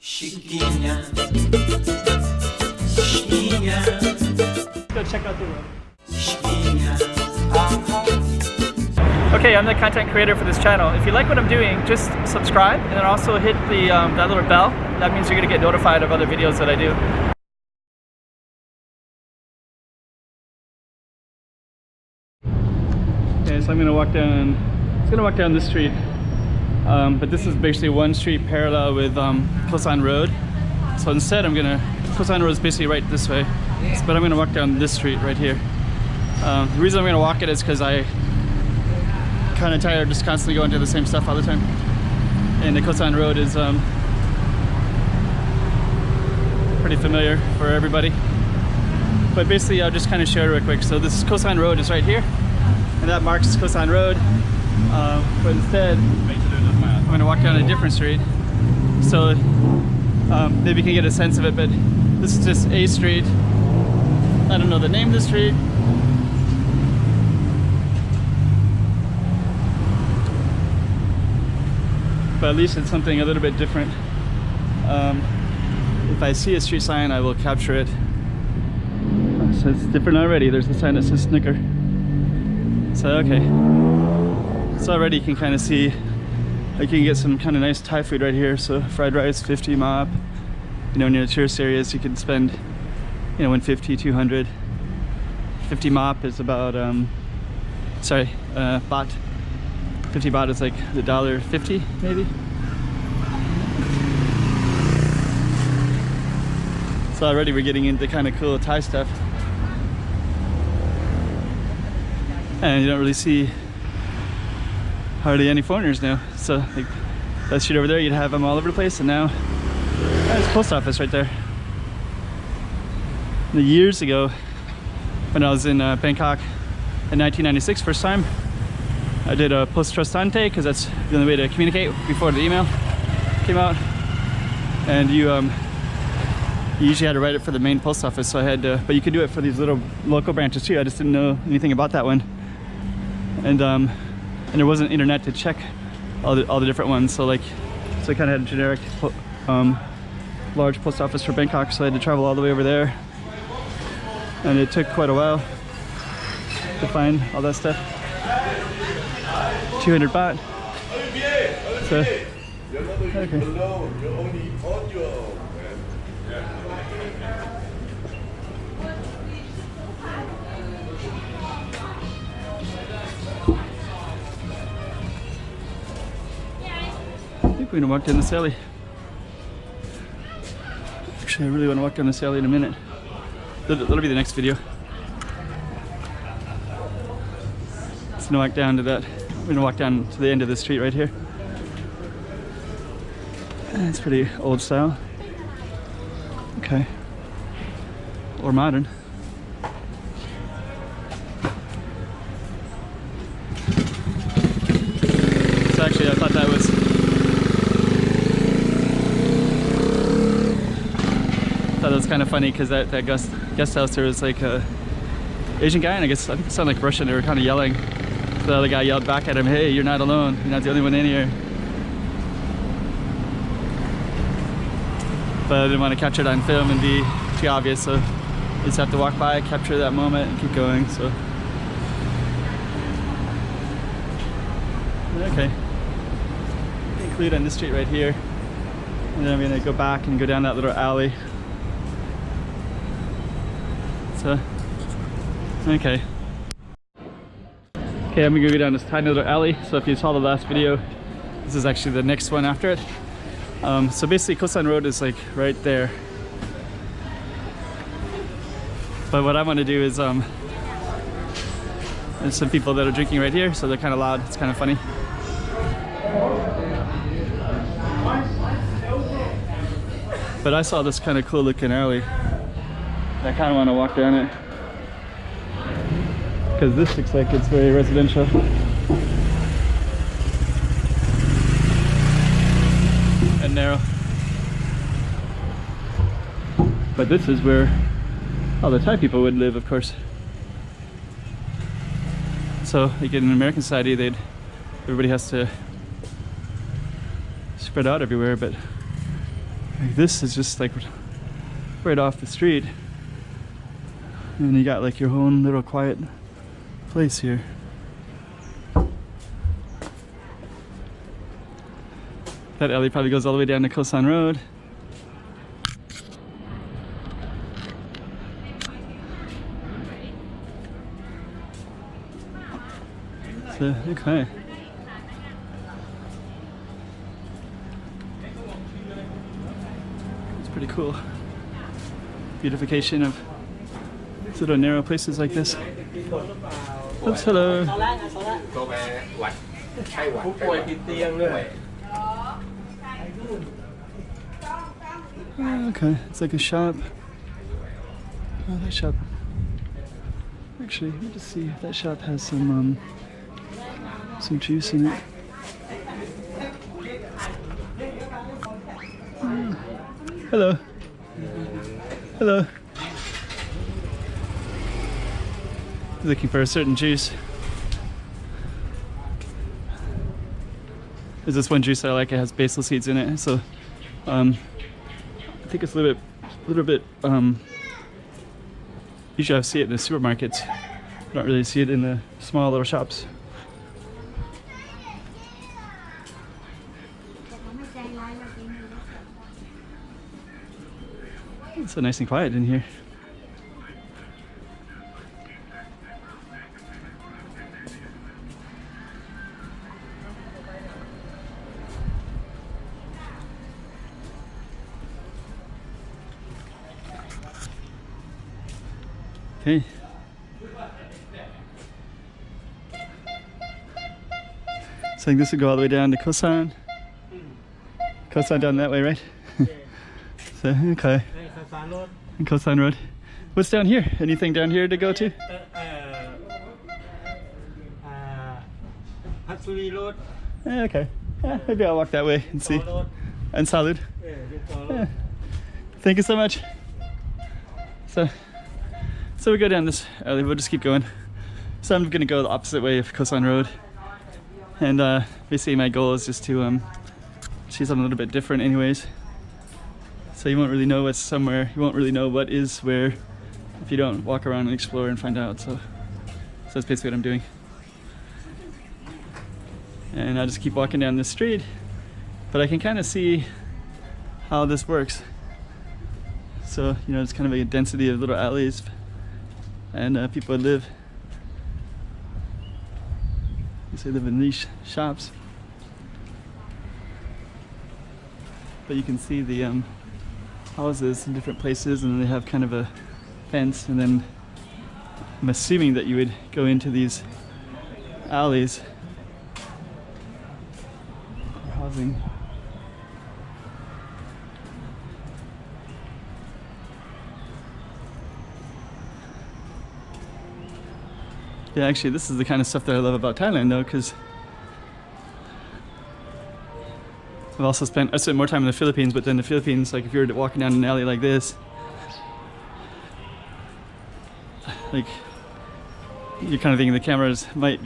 Go check out the room. Okay, I'm the content creator for this channel. If you like what I'm doing, just subscribe and then also hit the that little bell. That means you're gonna get notified of other videos that I do. Okay, so I'm gonna walk down. It's gonna walk down this street, but this is basically one street parallel with Koh San Road. So instead, Koh San Road is basically right this way, but I'm gonna walk down this street right here. The reason I'm gonna walk it is because I kind of tired of just constantly going to the same stuff all the time. And the Koh San Road is pretty familiar for everybody. But basically, I'll just kind of share real quick. So this Koh San Road is right here, and that marks Koh San Road. But instead, I'm going to walk down a different street. So maybe you can get a sense of it, but this is just a street. I don't know the name of the street. But at least it's something a little bit different. If I see a street sign, I will capture it. So it's different already. There's a sign that says Snicker. So okay. So already you can kind of see, like, you can get some kind of nice Thai food right here. So fried rice, 50 mop. You know, near the tourist areas, you can spend, you know, 150, 200. 50 mop is about, baht. 50 baht is like $1.50 maybe. So already we're getting into kind of cool Thai stuff. And you don't really see hardly any foreigners now. So like that street over there, you'd have them all over the place, and now there's a post office right there. Years ago, when I was in Bangkok in 1996, first time, I did a post trustante because that's the only way to communicate before the email came out. And you usually had to write it for the main post office, so I had to, but you could do it for these little local branches too. I just didn't know anything about that one. And there wasn't internet to check all the different ones, so I kind of had a generic large post office for Bangkok, so I had to travel all the way over there, and it took quite a while to find all that stuff. 200 baht. So, okay. I think we're gonna walk down this alley. Actually, I really want to walk down this alley in a minute. That'll be the next video. Let's gonna walk down to that. We're gonna walk down to the end of the street right here. It's pretty old style. Okay. Or modern. So actually, I thought that was kind of funny because that guest house, there was like a Asian guy, and I think it sounded like Russian. They were kind of yelling. The other guy yelled back at him, "Hey, you're not alone. You're not the only one in here." But I didn't want to capture it on film and be too obvious, so you just have to walk by, capture that moment, and keep going. So okay, conclude on this street right here, and then I'm gonna go back and go down that little alley. So okay. Okay, I'm gonna go down this tiny little alley. So if you saw the last video, this is actually the next one after it. So basically, Koh San Road is like right there. But what I want to do is, there's some people that are drinking right here, so they're kind of loud. It's kind of funny. But I saw this kind of cool looking alley. I kind of want to walk down it, because this looks like it's very residential. And narrow. But this is where all the Thai people would live, of course. So like in an American society, everybody has to spread out everywhere, but Like this is just like right off the street, and you got like your own little quiet place here. That alley probably goes all the way down to Koh San Road. So, okay. It's pretty cool. Beautification of little narrow places like this. Oops, hello. Okay, it's like a shop. Oh, that shop. Actually, let me just see if that shop has some juice in it. Hello. Hello. Looking for a certain juice. There's this one juice I like. It has basil seeds in it, so I think it's a little bit. Usually I see it in the supermarkets. I don't really see it in the small little shops. It's so nice and quiet in here. Okay. So I think this would go all the way down to Koh San. Koh San down that way, right? So, okay. Koh San Road. What's down here? Anything down here to go to? Hatsuri Road. Okay. Maybe I'll walk that way and see. And Salud. Thank you so much. So we go down this alley. We'll just keep going. So I'm gonna go the opposite way of Koh San Road. And basically my goal is just to see something a little bit different anyways. So you won't really know what's somewhere, you won't really know what is where if you don't walk around and explore and find out. So that's basically what I'm doing. And I'll just keep walking down this street, but I can kind of see how this works. So, you know, it's kind of a density of little alleys and people live. They live in these shops. But you can see the houses in different places, and they have kind of a fence, and then I'm assuming that you would go into these alleys for housing. Yeah, actually this is the kind of stuff that I love about Thailand though, because I spent more time in the Philippines, but then the Philippines, like if you were walking down an alley like this, like you're kind of thinking the cameras might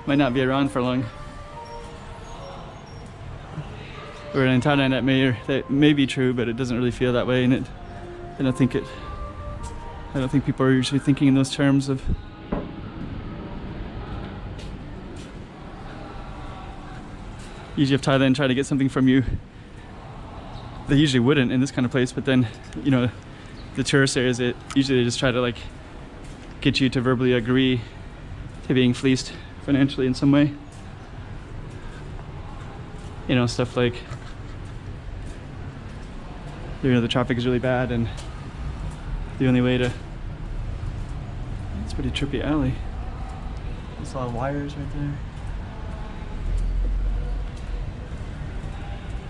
not be around for long. Or in Thailand that may be true, but it doesn't really feel that way, and I don't think people are usually thinking in those terms of. Usually if Thailand try to get something from you, they usually wouldn't in this kind of place, but then, you know, the tourist areas, usually they just try to like get you to verbally agree to being fleeced financially in some way. You know, stuff like, you know, the traffic is really bad and the only way to, it's a pretty trippy alley. There's a lot of wires right there.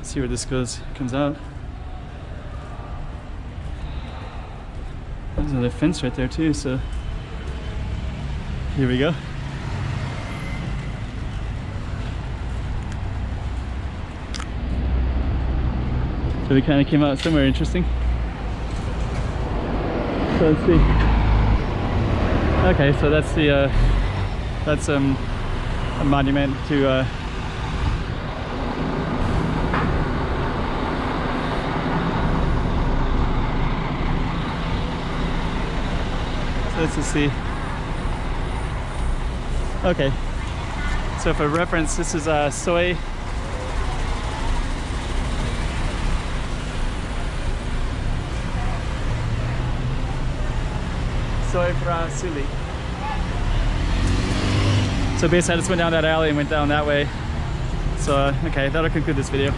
See where this comes out. There's another fence right there too, so here we go. So we kind of came out somewhere interesting. So let's see. Okay, so that's a monument to let's just see. Okay, so for reference, this is soy. Soy fra Suli. So basically I just went down that alley and went down that way. So okay, that'll conclude this video.